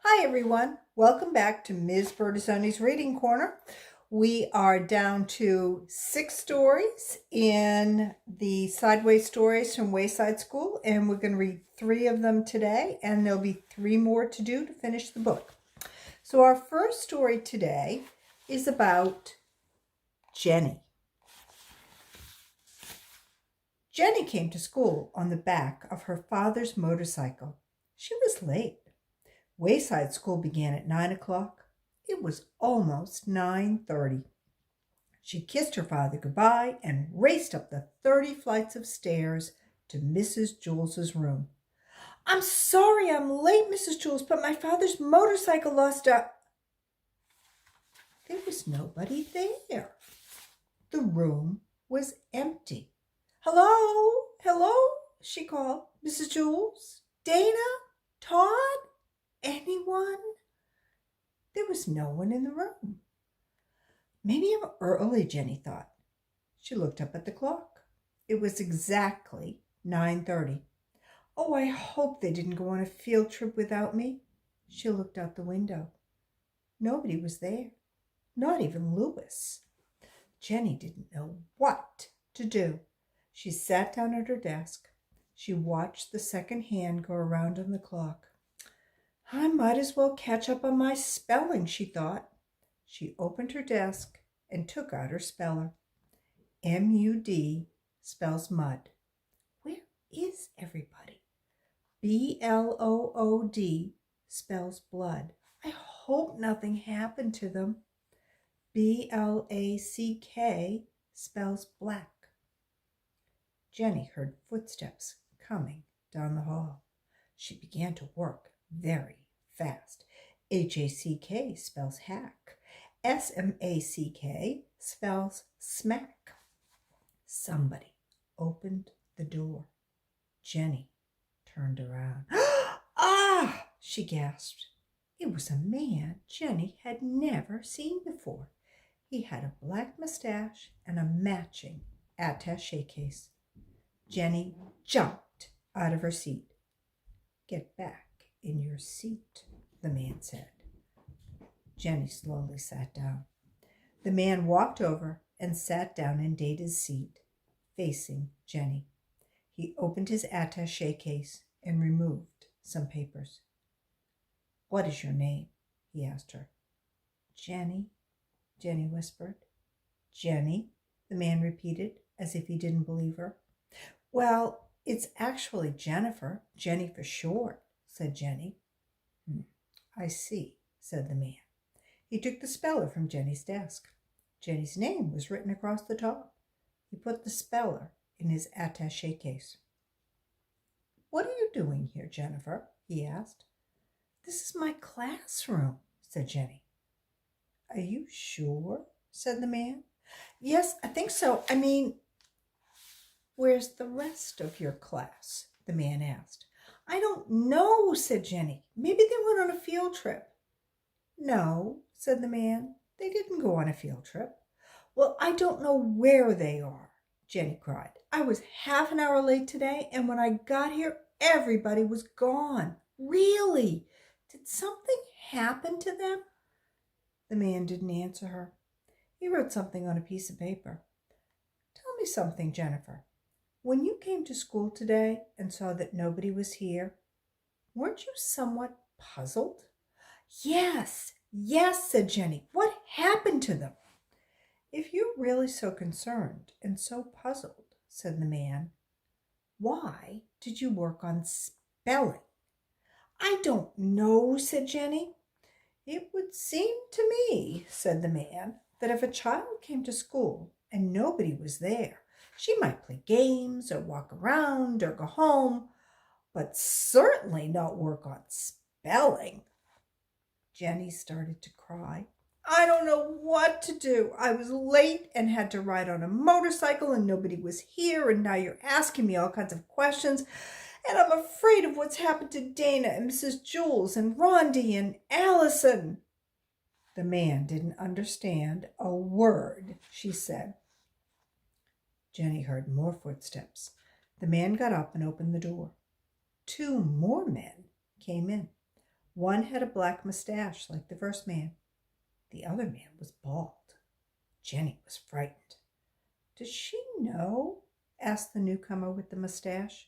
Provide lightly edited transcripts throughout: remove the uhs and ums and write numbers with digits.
Hi everyone, welcome back to Ms. Bertazzoni's Reading Corner. We are down to 6 stories in the Sideways Stories from Wayside School, and we're going to read 3 of them today, and there'll be 3 more to do to finish the book. So our first story today is about Jenny. Jenny came to school on the back of her father's motorcycle. She was late. Wayside School began at 9 o'clock. It was almost 9:30. She kissed her father goodbye and raced up the 30 flights of stairs to Mrs. Jules's room. "I'm sorry I'm late, Mrs. Jules, but my father's motorcycle lost a—" There was nobody there. The room was empty. "Hello? Hello?" she called. "Mrs. Jules? Dana? Todd? Anyone?" There was no one in the room. Maybe I'm early, Jenny thought. She looked up at the clock. It was exactly 9:30. "Oh, I hope they didn't go on a field trip without me." She looked out the window. Nobody was there, not even Louis. Jenny didn't know what to do. She sat down at her desk. She watched the second hand go around on the clock. "I might as well catch up on my spelling," she thought. She opened her desk and took out her speller. M-U-D spells mud. Where is everybody? B-L-O-O-D spells blood. I hope nothing happened to them. B-L-A-C-K spells black. Jenny heard footsteps coming down the hall. She began to work very fast. H-A-C-K spells hack. S-M-A-C-K spells smack. Somebody opened the door. Jenny turned around. "Ah!" she gasped. It was a man Jenny had never seen before. He had a black mustache and a matching attaché case. Jenny jumped out of her seat. "Get back in your seat," the man said. Jenny slowly sat down. The man walked over and sat down in Data's seat, facing Jenny. He opened his attaché case and removed some papers. "What is your name?" he asked her. "Jenny," Jenny whispered. "Jenny," the man repeated, as if he didn't believe her. "Well, it's actually Jennifer, Jenny for short," said Jenny. "I see," said the man. He took the speller from Jenny's desk. Jenny's name was written across the top. He put the speller in his attaché case. "What are you doing here, Jennifer?" he asked. "This is my classroom," said Jenny. "Are you sure?" said the man. "Yes, I think so. Where's the rest of your class?" the man asked. "I don't know," said Jenny. "Maybe they went on a field trip." "No," said the man. "They didn't go on a field trip." "Well, I don't know where they are," Jenny cried. "I was half an hour late today, and when I got here, everybody was gone. Really? Did something happen to them?" The man didn't answer her. He wrote something on a piece of paper. "Tell me something, Jennifer. When you came to school today and saw that nobody was here, weren't you somewhat puzzled?" Yes, said Jenny. "What happened to them?" "If you're really so concerned and so puzzled," said the man, "why did you work on spelling?" "I don't know," said Jenny. "It would seem to me," said the man, "that if a child came to school and nobody was there, she might play games or walk around or go home, but certainly not work on spelling." Jenny started to cry. "I don't know what to do. I was late and had to ride on a motorcycle and nobody was here, and now you're asking me all kinds of questions, and I'm afraid of what's happened to Dana and Mrs. Jules and Rondi and Allison." The man didn't understand a word she said. Jenny heard more footsteps. The man got up and opened the door. 2 more men came in. One had a black mustache like the first man. The other man was bald. Jenny was frightened. Does she know? Asked the newcomer with the mustache.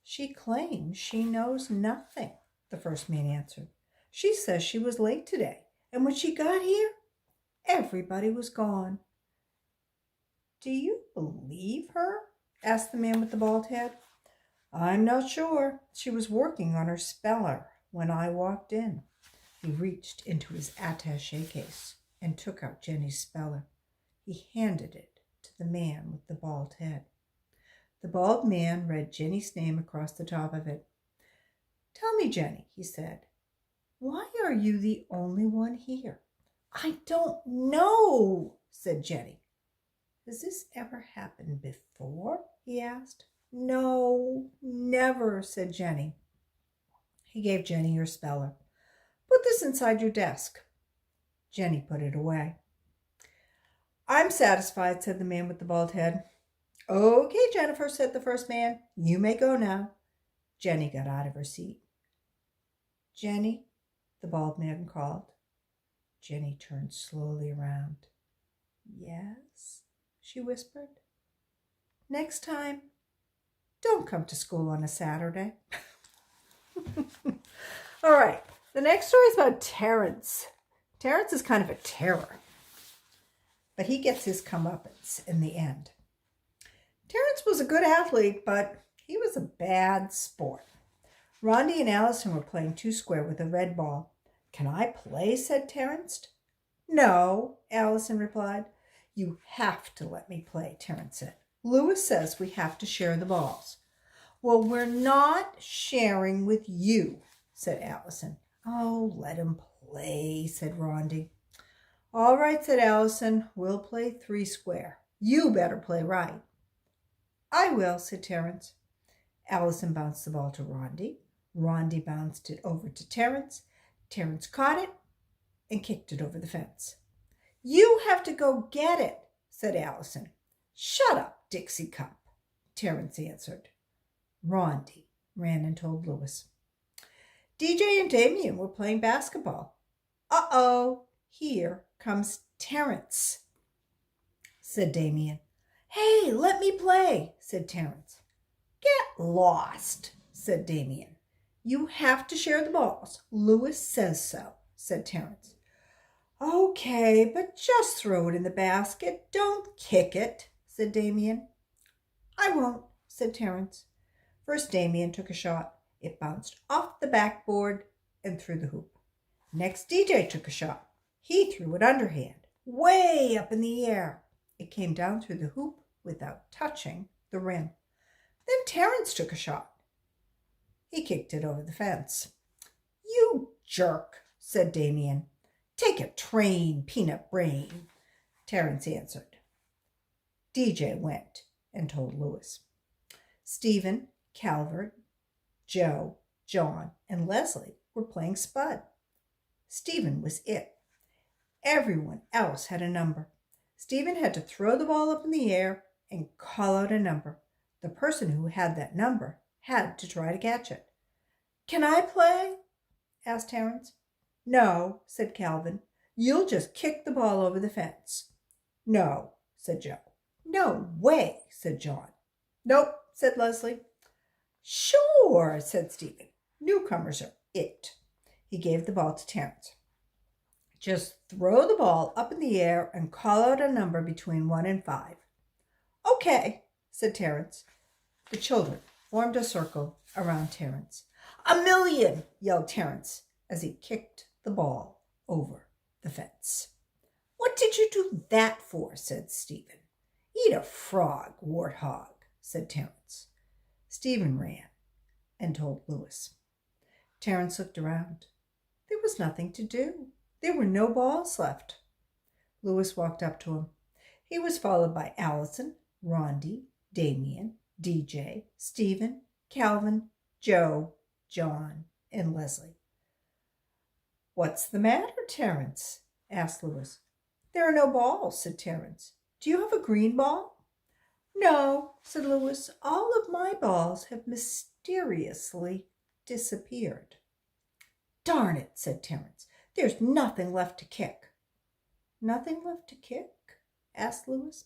She claims she knows nothing, the first man answered. She says she was late today, and when she got here, everybody was gone. Do you believe her? Asked the man with the bald head. I'm not sure. She was working on her speller when I walked in. He reached into his attaché case and took out Jenny's speller. He handed it to the man with the bald head. The bald man read Jenny's name across the top of it. Tell me, Jenny, he said, why are you the only one here? I don't know, said Jenny. Has this ever happened before? He asked. No, never, said Jenny. He gave Jenny her speller. Put this inside your desk. Jenny put it away. I'm satisfied, said the man with the bald head. Okay, Jennifer, said the first man. You may go now. Jenny got out of her seat. Jenny, the bald man called. Jenny turned slowly around. Yes, she whispered. Next time, don't come to school on a Saturday. All right, the next story is about Terrence. Terrence is kind of a terror, but he gets his comeuppance in the end. Terrence was a good athlete, but he was a bad sport. Rondi and Allison were playing two square with a red ball. Can I play? Said Terrence. No, Allison replied. You have to let me play, Terrence said. Louis says we have to share the balls. Well, we're not sharing with you, said Allison. Oh, let him play, said Rondi. All right, said Allison. We'll play three square. You better play right. I will, said Terrence. Allison bounced the ball to Rondi. Rondi bounced it over to Terrence. Terrence caught it and kicked it over the fence. You have to go get it, said Allison. Shut up, Dixie Cup, Terrence answered. Rondi ran and told Louis. DJ and Damien were playing basketball. Uh-oh, here comes Terrence, said Damien. Hey, let me play, said Terrence. Get lost, said Damien. You have to share the balls. Louis says so, said Terrence. Okay, but just throw it in the basket. Don't kick it, said Damien. I won't, said Terrence. First, Damien took a shot. It bounced off the backboard and through the hoop. Next, DJ took a shot. He threw it underhand, way up in the air. It came down through the hoop without touching the rim. Then Terrence took a shot. He kicked it over the fence. You jerk, said Damien. Take a train, peanut brain, Terrence answered. DJ went and told Louis. Stephen, Calvert, Joe, John, and Leslie were playing Spud. Stephen was it. Everyone else had a number. Stephen had to throw the ball up in the air and call out a number. The person who had that number had to try to catch it. Can I play? Asked Terrence. No, said Calvin. You'll just kick the ball over the fence. No, said Joe. No way, said John. Nope, said Leslie. Sure, said Stephen. Newcomers are it. He gave the ball to Terrence. Just throw the ball up in the air and call out a number between 1 and 5. Okay, said Terrence. The children formed a circle around Terrence. 1,000,000, yelled Terrence as he kicked the ball over the fence. What did you do that for? Said Stephen. Eat a frog, warthog, said Terrence. Stephen ran and told Louis. Terrence looked around. There was nothing to do. There were no balls left. Louis walked up to him. He was followed by Allison, Rondi, Damien, DJ, Stephen, Calvin, Joe, John, and Leslie. What's the matter, Terrence? Asked Louis. There are no balls, said Terrence. Do you have a green ball? No, said Louis. All of my balls have mysteriously disappeared. Darn it, said Terrence. There's nothing left to kick. Nothing left to kick? Asked Louis.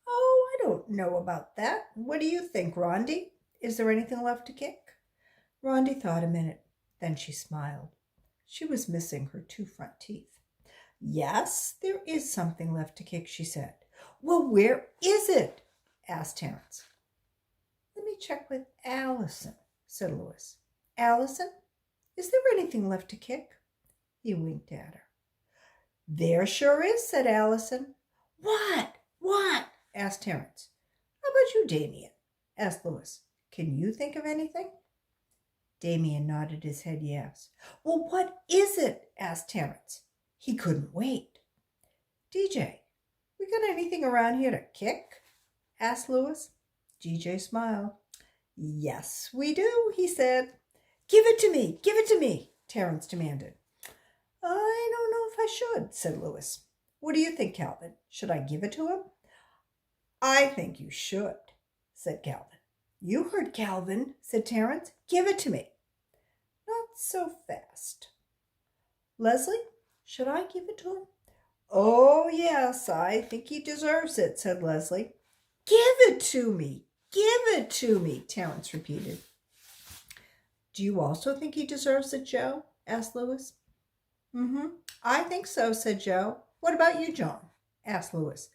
Oh, I don't know about that. What do you think, Rondi? Is there anything left to kick? Rondi thought a minute. Then she smiled. She was missing her 2 front teeth. Yes, there is something left to kick, she said. Well, where is it? Asked Terrence. Let me check with Allison, said Louis. Allison, is there anything left to kick? He winked at her. There sure is, said Allison. What? What? Asked Terrence. How about you, Damien? Asked Louis. Can you think of anything? Damien nodded his head yes. Well, what is it? Asked Terrence. He couldn't wait. DJ, we got anything around here to kick? Asked Louis. DJ smiled. Yes, we do, he said. Give it to me, Terrence demanded. I don't know if I should, said Louis. What do you think, Calvin? Should I give it to him? I think you should, said Calvin. You heard Calvin, said Terrence. Give it to me. Not so fast. Leslie, should I give it to him? Oh, yes, I think he deserves it, said Leslie. Give it to me, Terrence repeated. Do you also think he deserves it, Joe? Asked Louis. I think so, said Joe. What about you, John? Asked Louis.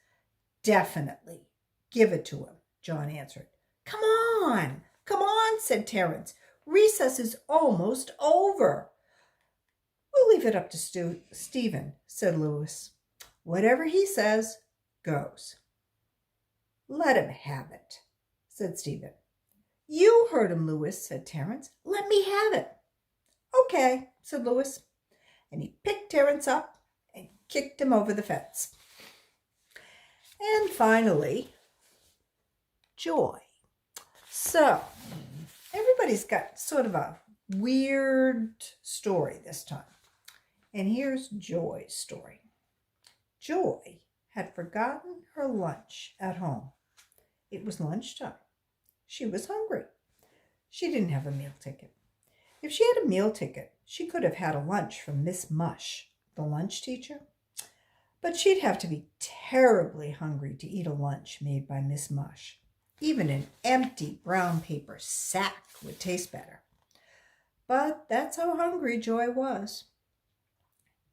Definitely. Give it to him, John answered. Come on, said Terrence. Recess is almost over. We'll leave it up to Stephen, said Louis. Whatever he says goes. Let him have it, said Stephen. You heard him, Louis, said Terrence. Let me have it. Okay, said Louis. And he picked Terrence up and kicked him over the fence. And finally, Joy. So, everybody's got sort of a weird story this time. And here's Joy's story. Joy had forgotten her lunch at home. It was lunchtime. She was hungry. She didn't have a meal ticket. If she had a meal ticket, she could have had a lunch from Miss Mush, the lunch teacher. But she'd have to be terribly hungry to eat a lunch made by Miss Mush. Even an empty brown paper sack would taste better. But that's how hungry Joy was.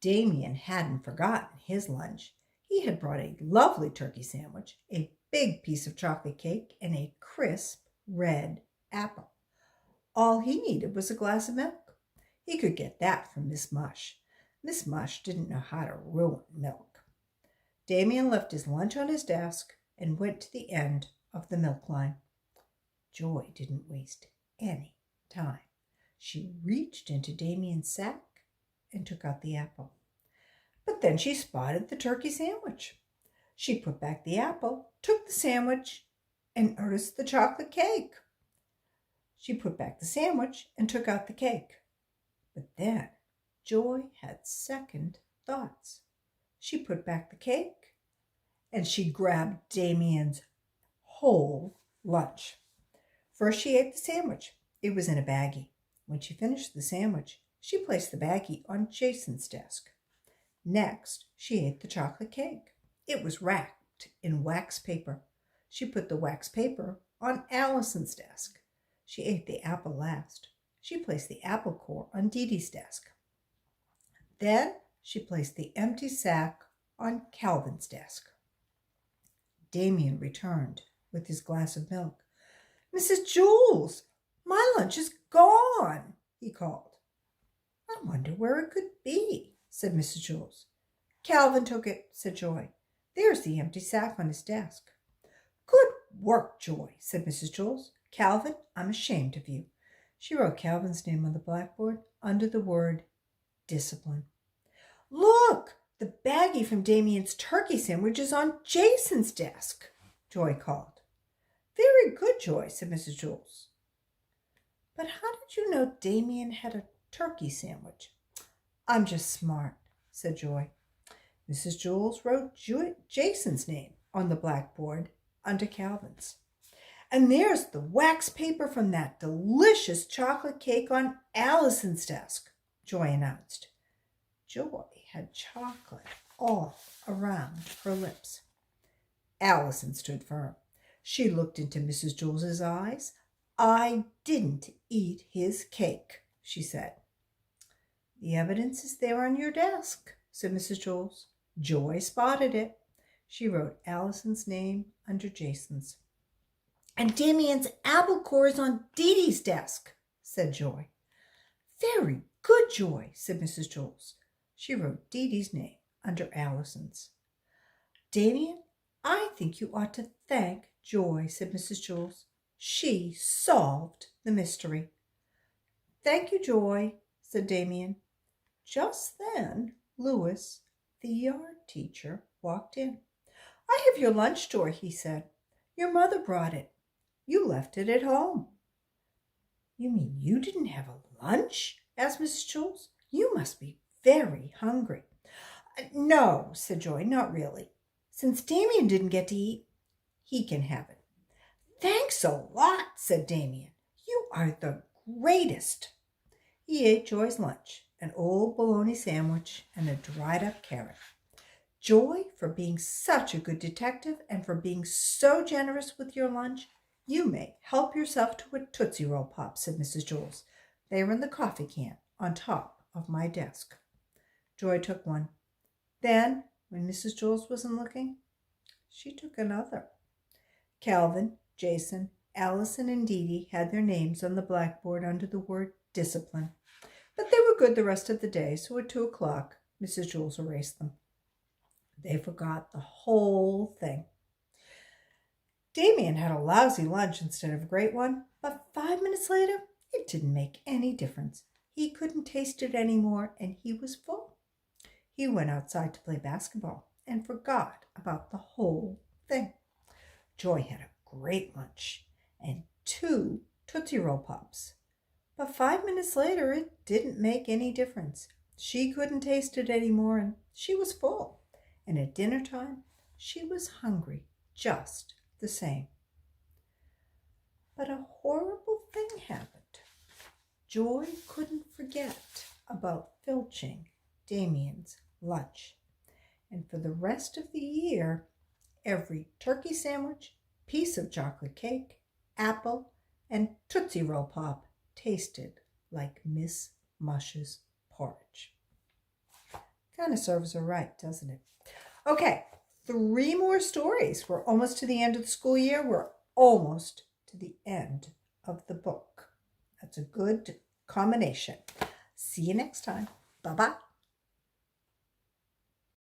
Damien hadn't forgotten his lunch. He had brought a lovely turkey sandwich, a big piece of chocolate cake, and a crisp red apple. All he needed was a glass of milk. He could get that from Miss Mush. Miss Mush didn't know how to ruin milk. Damien left his lunch on his desk and went to the end of the milk line. Joy didn't waste any time. She reached into Damien's sack and took out the apple. But then she spotted the turkey sandwich. She put back the apple, took the sandwich, and noticed the chocolate cake. She put back the sandwich and took out the cake. But then Joy had second thoughts. She put back the cake and she grabbed Damien's whole lunch. First she ate the sandwich. It was in a baggie. When she finished the sandwich, she placed the baggie on Jason's desk. Next, she ate the chocolate cake. It was wrapped in wax paper. She put the wax paper on Allison's desk. She ate the apple last. She placed the apple core on Dee Dee's desk. Then she placed the empty sack on Calvin's desk. Damien returned with his glass of milk. Mrs. Jules, my lunch is gone, he called. I wonder where it could be, said Mrs. Jules. Calvin took it, said Joy. There's the empty sack on his desk. Good work, Joy, said Mrs. Jules. Calvin, I'm ashamed of you. She wrote Calvin's name on the blackboard under the word discipline. Look, the baggie from Damien's turkey sandwich is on Jason's desk, Joy called. Very good, Joy, said Mrs. Jules. But how did you know Damien had a turkey sandwich? I'm just smart, said Joy. Mrs. Jules wrote Jason's name on the blackboard under Calvin's. And there's the wax paper from that delicious chocolate cake on Allison's desk. Joy announced. Joy had chocolate all around her lips. Allison stood firm. She looked into Mrs. Jules's eyes. "I didn't eat his cake," she said. "The evidence is there on your desk," said Mrs. Jules. Joy spotted it. She wrote Allison's name under Jason's. "And Damien's apple core is on Dee Dee's desk," said Joy. "Very good, Joy," said Mrs. Jules. She wrote Dee Dee's name under Allison's. "Damien, I think you ought to thank Joy," said Mrs. Jules. "She solved the mystery." "Thank you, Joy," said Damien. Just then, Louis, the yard teacher, walked in. "I have your lunch, Joy," he said. "Your mother brought it. You left it at home." "You mean you didn't have a lunch?" asked Mrs. Jules. "You must be very hungry." "No," said Joy, "not really. Since Damien didn't get to eat, he can have it." "Thanks a lot," said Damien. "You are the greatest." He ate Joy's lunch, an old bologna sandwich and a dried-up carrot. "Joy, for being such a good detective and for being so generous with your lunch, you may help yourself to a Tootsie Roll Pop," said Mrs. Jules. "They are in the coffee can on top of my desk." Joy took one. Then, when Mrs. Jules wasn't looking, she took another. Calvin, Jason, Allison, and Dee Dee had their names on the blackboard under the word discipline. But they were good the rest of the day, so at 2:00, Mrs. Jules erased them. They forgot the whole thing. Damien had a lousy lunch instead of a great one, but 5 minutes later, it didn't make any difference. He couldn't taste it anymore, and he was full. He went outside to play basketball and forgot about the whole thing. Joy had a great lunch and 2 Tootsie Roll Pops. But 5 minutes later, it didn't make any difference. She couldn't taste it anymore, and she was full. And at dinner time, she was hungry just the same. But a horrible thing happened. Joy couldn't forget about filching Damien's lunch. And for the rest of the year, every turkey sandwich, piece of chocolate cake, apple, and Tootsie Roll Pop tasted like Miss Mush's porridge. Kind of serves her right, doesn't it? Okay, 3 more stories. We're almost to the end of the school year. We're almost to the end of the book. That's a good combination. See you next time. Bye-bye.